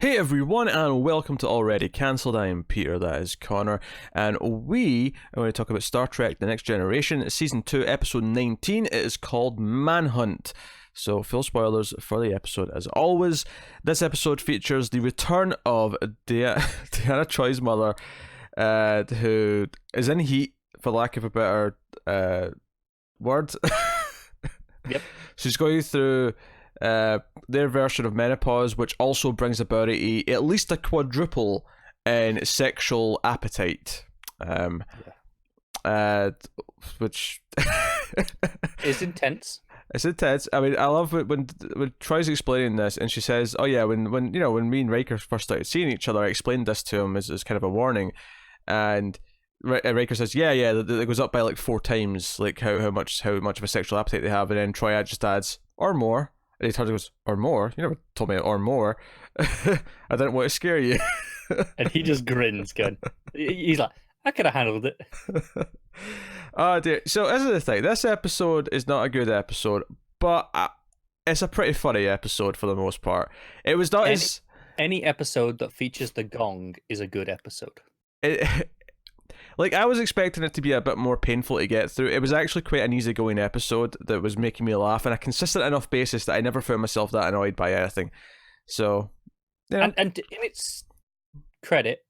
Hey everyone, and welcome to Already Cancelled. I am Peter, that is Connor, and we are going to talk about Star Trek The Next Generation, Season 2, Episode 19. It is called Manhunt. So, full spoilers for the episode as always. This episode features the return of Deanna Troi's mother, who is in heat, for lack of a better word. Yep. She's going through their version of menopause, which also brings about at least a quadruple in sexual appetite. Which It's intense. It's intense. I mean, I love it when Troy's explaining this, and she says, "Oh yeah, when me and Riker first started seeing each other, I explained this to him as kind of a warning," and Riker says, "Yeah, it goes up by like 4 times, like how much of a sexual appetite they have," and then Troy just adds, "or more." And he turns and goes, "Or more? You never told me or more." I didn't want to scare you. And he just grins, going, he's like, I could have handled it. Oh dear. So this is the thing. This episode is not a good episode, but it's a pretty funny episode for the most part. It was not any episode that features the gong is a good episode. Like, I was expecting it to be a bit more painful to get through. It was actually quite an easygoing episode that was making me laugh on a consistent enough basis that I never found myself that annoyed by anything. So, yeah. And in its credit,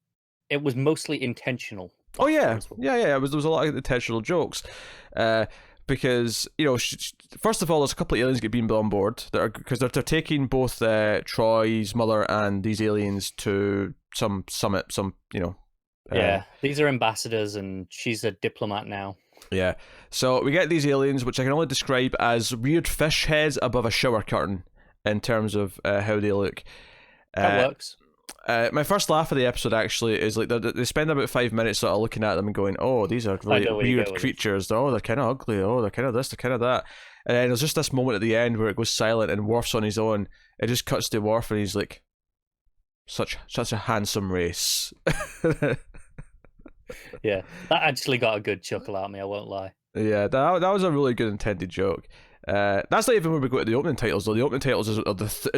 it was mostly intentional. Oh, yeah. Yeah. There was a lot of intentional jokes. Because, first of all, there's a couple of aliens get beamed on board because they're taking both Troy's mother and these aliens to some summit, yeah, these are ambassadors, and she's a diplomat now. Yeah, so we get these aliens, which I can only describe as weird fish heads above a shower curtain in terms of how they look. That works. My first laugh of the episode actually is like they spend about 5 minutes sort of looking at them and going, "Oh, these are really weird creatures. Oh, they're kind of ugly. Oh, they're kind of this, they're kind of that." And then there's just this moment at the end where it goes silent and Worf's on his own. It just cuts to Worf and he's like, "Such a handsome race." Yeah, that actually got a good chuckle out of me, I won't lie. Yeah, that was a really good intended joke. That's not even where we go to the opening titles, though. The opening titles is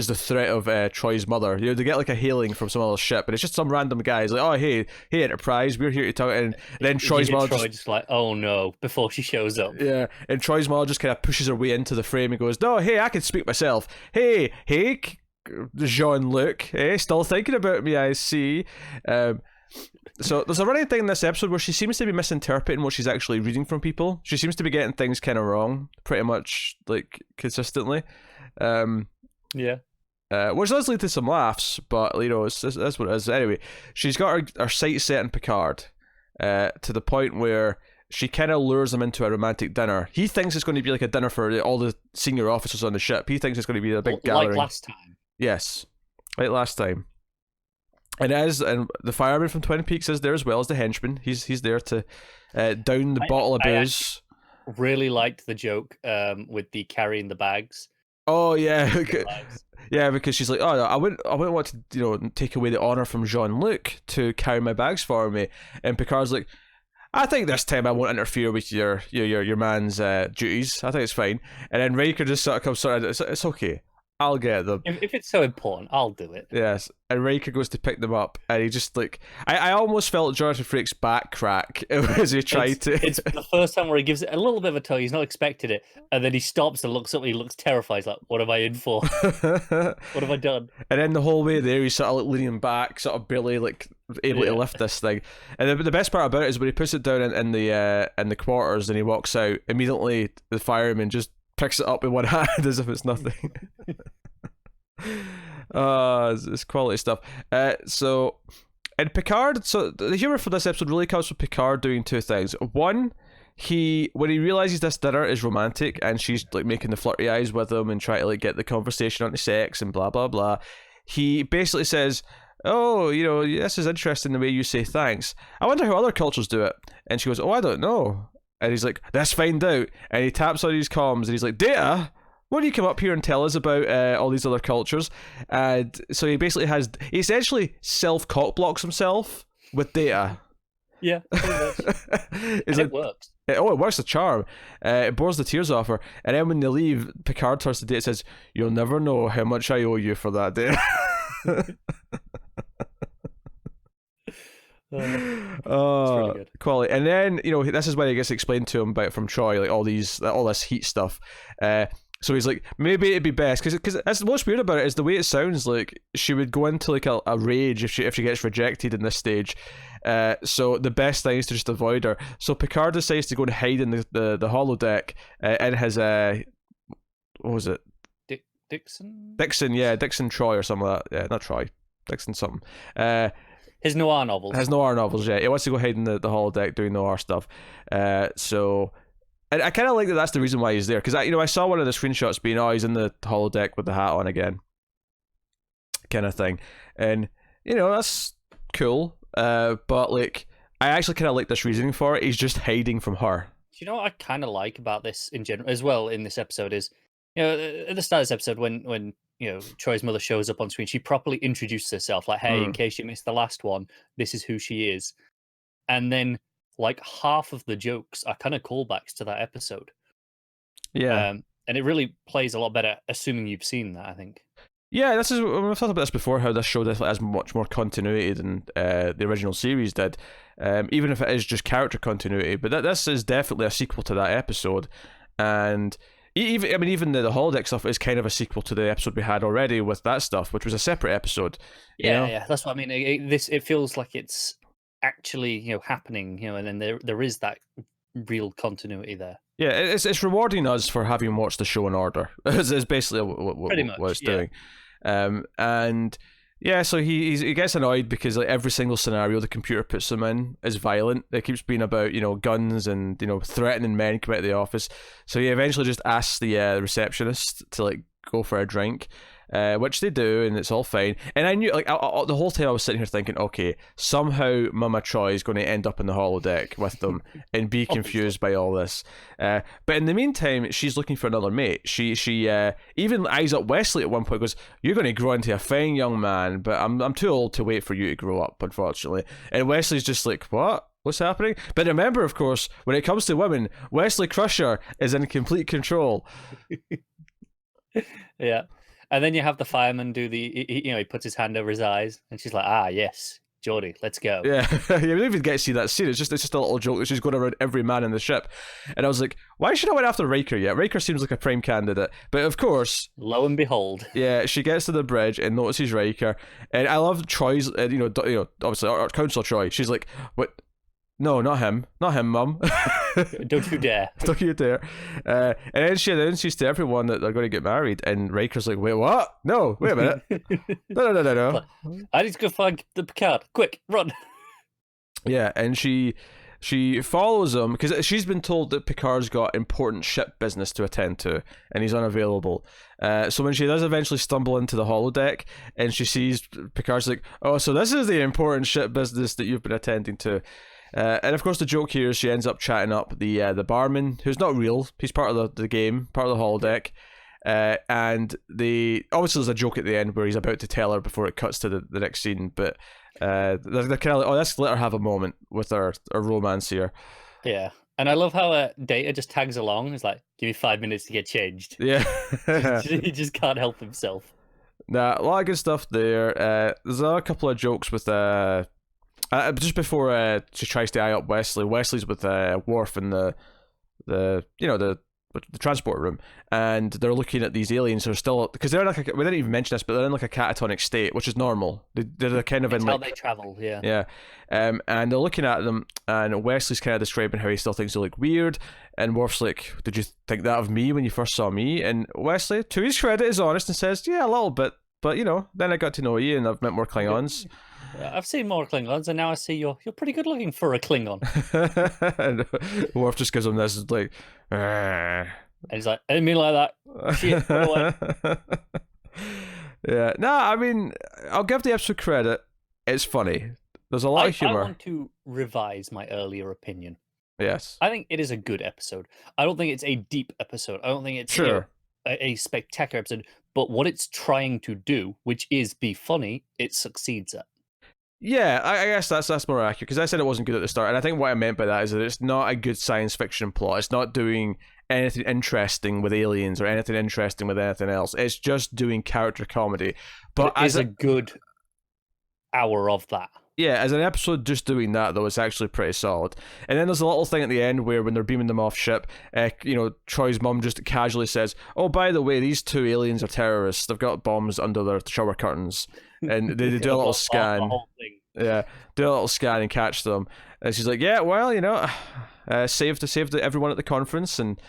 the threat of Troy's mother. They get like a hailing from some other ship, but it's just some random guy. He's like, "Oh, hey, Enterprise, we're here to talk." And then Troy's mother just like, "Oh no!" before she shows up. Yeah, and Troy's mother just kind of pushes her way into the frame and goes, "No, hey, I can speak myself. Hey, Jean-Luc, still thinking about me, I see." So there's a running thing in this episode where she seems to be misinterpreting what she's actually reading from people. She seems to be getting things kind of wrong, pretty much like consistently. Yeah. Which does lead to some laughs, but that's what it is. Anyway, she's got her sights set on Picard, to the point where she kind of lures him into a romantic dinner. He thinks it's going to be like a dinner for all the senior officers on the ship. He thinks it's going to be a big gathering. Like last time. Yes, like last time. And the fireman from Twin Peaks is there as well as the henchman. He's there to down the bottle of booze. I really liked the joke with the carrying the bags. Oh yeah, yeah, because she's like, "Oh, I wouldn't want to take away the honor from Jean-Luc to carry my bags for me." And Picard's like, "I think this time I won't interfere with your man's duties. I think it's fine." And then Riker just sort of comes it's okay. I'll get them. If it's so important, I'll do it. Yes, and Riker goes to pick them up, and he just like I almost felt Jonathan Frakes' back crack as he tried to. It's the first time where he gives it a little bit of a tug. He's not expected it, and then he stops and looks up. And he looks terrified. He's like, "What am I in for? What have I done?" And then the whole way there, he's sort of like leaning back, sort of barely like able to lift this thing. And the best part about it is when he puts it down in the quarters and he walks out. Immediately, the fireman just picks it up with one hand as if it's nothing. It's quality stuff. So in Picard, so the humor for this episode really comes from Picard doing 2 things. One, when he realizes this dinner is romantic and she's like making the flirty eyes with him and trying to like get the conversation onto sex and blah blah blah, he basically says, "Oh, this is interesting the way you say thanks. I wonder how other cultures do it." And she goes, "Oh, I don't know." And he's like, "Let's find out." And he taps on his comms and he's like, "Data, why don't you come up here and tell us about all these other cultures?" And so he essentially self-cock blocks himself with Data. Yeah, it works. It works a charm. It bores the tears off her. And then when they leave, Picard turns to Data and says, "You'll never know how much I owe you for that, Data." It's really good. Quality. And then, this is when it gets explained to him about from Troy, like all this heat stuff. So he's like, maybe it'd be best, because that's what's weird about it is the way it sounds like she would go into like a rage if she gets rejected in this stage. So the best thing is to just avoid her. So Picard decides to go and hide in the holodeck in his what was it? Dixon? Dixon Troy or something like that. Yeah, not Troy. Dixon something. His noir novels. Yeah. He wants to go hide in the holodeck doing noir stuff. So... And I kind of like that that's the reason why he's there. Because I saw one of the screenshots being, he's in the holodeck with the hat on again. Kind of thing. And, that's cool. But, like, I actually kind of like this reasoning for it. He's just hiding from her. Do you know what I kind of like about this in general, as well, in this episode is, at the start of this episode, when Troy's mother shows up on screen, she properly introduces herself. Like, hey, in case you missed the last one, this is who she is. And then... like half of the jokes are kind of callbacks to that episode. Yeah. And it really plays a lot better, assuming you've seen that, I think. Yeah, we've talked about this before, how this show definitely has much more continuity than the original series did, even if it is just character continuity. But this is definitely a sequel to that episode. And even the holodeck stuff is kind of a sequel to the episode we had already with that stuff, which was a separate episode. Yeah, that's what I mean. It feels like it's actually happening, and then there is that real continuity there. Yeah, it's rewarding us for having watched the show in order. It's basically what it's doing. And yeah, so he gets annoyed because like every single scenario the computer puts him in is violent. It keeps being about guns and threatening men coming out of the office. So he eventually just asks the receptionist to like go for a drink. Which they do, and it's all fine. And I knew, like, the whole time I was sitting here thinking, okay, somehow Mama Troy is going to end up in the holodeck with them and be confused by all this. But in the meantime, she's looking for another mate. She even eyes up Wesley at one point, goes, "You're going to grow into a fine young man, but I'm too old to wait for you to grow up, unfortunately." And Wesley's just like, "What? What's happening?" But remember, of course, when it comes to women, Wesley Crusher is in complete control. Yeah. And then you have the fireman do he puts his hand over his eyes, and she's like, yes, Geordie, let's go. Yeah, we don't even get to see that scene. It's just a little joke that she's going around every man in the ship. And I was like, why should I went after Riker yet? Riker seems like a prime candidate. But of course... lo and behold. Yeah, she gets to the bridge and notices Riker. And I love Troy's, obviously, our Council Troy. She's like, what... No, not him, Mum. Don't you dare. Don't you dare. And then she announces to everyone that they're going to get married, and Riker's like, wait, what? No, wait a minute. No. I need to go find the Picard. Quick, run. Yeah, and she follows him, because she's been told that Picard's got important ship business to attend to, and he's unavailable. So when she does eventually stumble into the holodeck, and she sees Picard's like, oh, so this is the important ship business that you've been attending to. And of course the joke here is she ends up chatting up the barman, who's not real. He's part of the game, part of the holodeck. And obviously there's a joke at the end where he's about to tell her before it cuts to the next scene. But they're kind of like, let's let her have a moment with our romance here. Yeah. And I love how Data just tags along. He's like, give me 5 minutes to get changed. Yeah. He just can't help himself. Nah, a lot of good stuff there. There's a couple of jokes with... just before she tries to eye up Wesley, Wesley's with Worf in the transport room, and they're looking at these aliens who are still, because they're like we didn't even mention this, but they're in like a catatonic state, which is normal. They're kind of it's in how like they travel, yeah. Yeah, and they're looking at them, and Wesley's kind of describing how he still thinks they look weird, and Worf's like, "Did you think that of me when you first saw me?" And Wesley, to his credit, is honest and says, "Yeah, a little bit, but then I got to know you, and I've met more Klingons." I've seen more Klingons, and now I see you're pretty good looking for a Klingon. And Worf just gives him this like, and he's like, I didn't mean like that. Shit, go away. Yeah, no, I mean, I'll give the episode credit. It's funny. There's a lot of humor. I want to revise my earlier opinion. Yes, I think it is a good episode. I don't think it's a deep episode. I don't think it's a spectacular episode. But what it's trying to do, which is be funny, it succeeds at. Yeah, I guess that's more accurate, because I said it wasn't good at the start, and I think what I meant by that is that it's not a good science fiction plot. It's not doing anything interesting with aliens or anything interesting with anything else. It's just doing character comedy. But as a good hour of that. Yeah, as an episode just doing that, though, it's actually pretty solid. And then there's a little thing at the end where when they're beaming them off ship, Troy's mum just casually says, "Oh, by the way, these two aliens are terrorists. They've got bombs under their shower curtains." And they do a little scan. The whole thing. Yeah, do a little scan and catch them. And she's like, "Yeah, well, saved everyone at the conference, and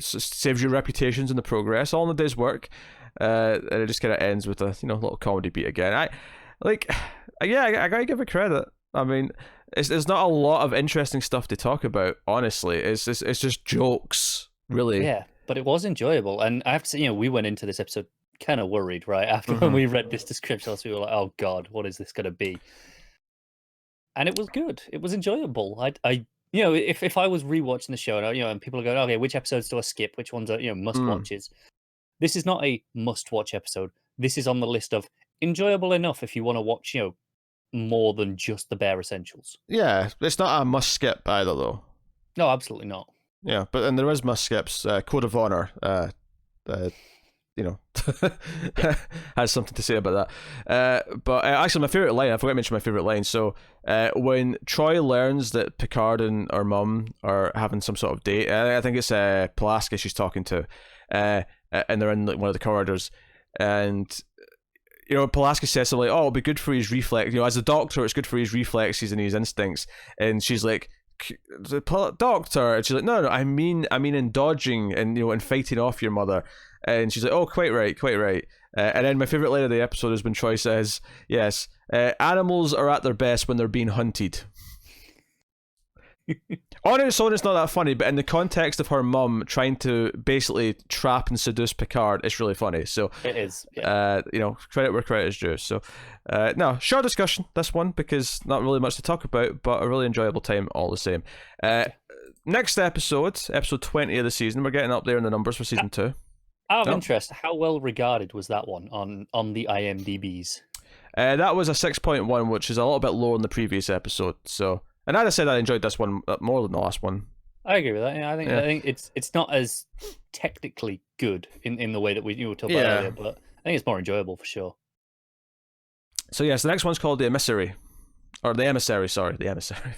saves your reputations in the progress, all in a day's work." And it just kind of ends with a little comedy beat again. I gotta give it credit. I mean, there's not a lot of interesting stuff to talk about. Honestly, it's just jokes, really. Yeah, but it was enjoyable, and I have to say, we went into this episode kind of worried, right? After when we read this description, we were like, "Oh God, what is this going to be?" And it was good. It was enjoyable. If I was rewatching the show, and people are going, "Okay, which episodes do I skip? Which ones are must watches?" This is not a must watch episode. This is on the list of enjoyable enough if you want to watch, more than just the bare essentials. Yeah, it's not a must skip either, though. No, absolutely not. Yeah, but then there is must skips. Code of Honor, has something to say about that. But actually, my favorite line, I forgot to mention my favorite line. So when Troy learns that Picard and her mum are having some sort of date, I think it's Pulaski she's talking to, and they're in one of the corridors, and Pulaski says something like, "Oh, it'll be good for his reflex. As a doctor, it's good for his reflexes and his instincts." And she's like, "Doctor," and she's like, "No, I mean in dodging and in fighting off your mother." And she's like, "Oh, quite right." And then my favorite line of the episode is when Troy says, "Yes, animals are at their best when they're being hunted." On its own, it's not that funny, but in the context of her mum trying to basically trap and seduce Picard, it's really funny. So it is. Yeah. Credit where credit is due. So, no, short discussion this one because not really much to talk about, but a really enjoyable time all the same. Next episode 20 of the season. We're getting up there in the numbers for season 2. Out of interest, how well regarded was that one on the IMDb's? That was a 6.1, which is a little bit lower than the previous episode. So. And as I said, I enjoyed this one more than the last one. I agree with that. Yeah, I think it's not as technically good in the way that we were talking about earlier, but I think it's more enjoyable for sure. So yes, the next one's called The Emissary. Or The Emissary, sorry. The Emissary.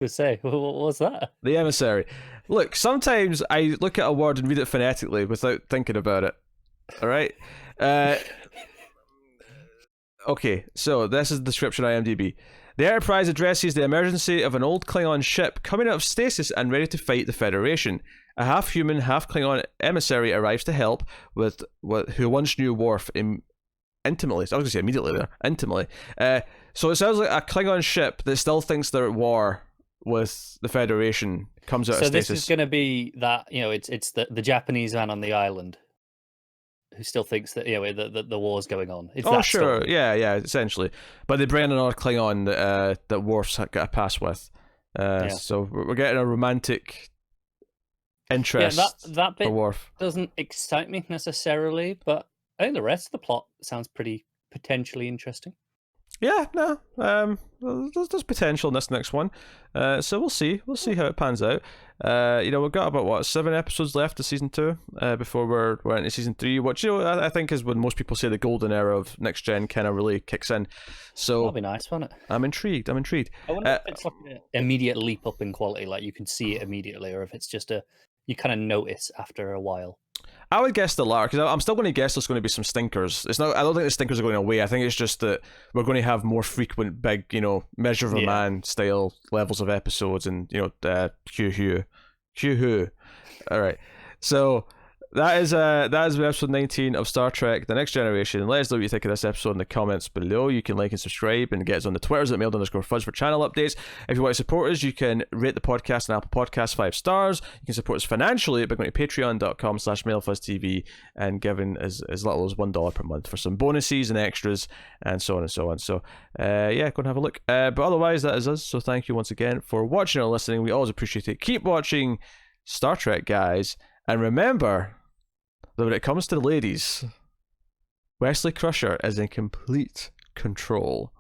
Good say. What's that? The Emissary. Look, sometimes I look at a word and read it phonetically without thinking about it. Alright? Okay, so this is the description on IMDb. The Enterprise addresses the emergency of an old Klingon ship coming out of stasis and ready to fight the Federation. A half-human, half-Klingon emissary arrives to help with who once knew Worf intimately. I was going to say immediately there. Intimately. So it sounds like a Klingon ship that still thinks they're at war with the Federation comes out of stasis. So this is going to be that, it's the Japanese man on the island who still thinks that the war's going on. It's that sure, story. yeah, essentially. But they bring in another Klingon that Worf's got a pass with. So we're getting a romantic interest. Yeah, that bit for Worf doesn't excite me necessarily, but I think the rest of the plot sounds pretty potentially interesting. Yeah, no, there's potential in this next one. So we'll see how it pans out. We've got about 7 episodes left of season 2 before we're into season 3, which I think is when most people say the golden era of next gen kind of really kicks in. So that'll be nice, won't it? I'm intrigued. I wonder if it's like an immediate leap up in quality, like you can see it immediately, or if it's just you kind of notice after a while. I would guess the latter, because I'm still going to guess there's going to be some stinkers. I don't think the stinkers are going away. I think it's just that we're going to have more frequent, big, measure of a man style levels of episodes, and Q-Hoo. All right, so that is episode 19 of Star Trek: The Next Generation. Let us know what you think of this episode in the comments below. You can like and subscribe and get us on the Twitters at @mailed_fuzz for channel updates. If you want to support us, you can rate the podcast on Apple Podcasts 5 stars. You can support us financially by going to patreon.com/mailfuzztv and giving as little as $1 per month for some bonuses and extras and so on and so on. So go and have a look. But otherwise, that is us. So thank you once again for watching or listening. We always appreciate it. Keep watching Star Trek, guys. And remember that when it comes to the ladies, Wesley Crusher is in complete control.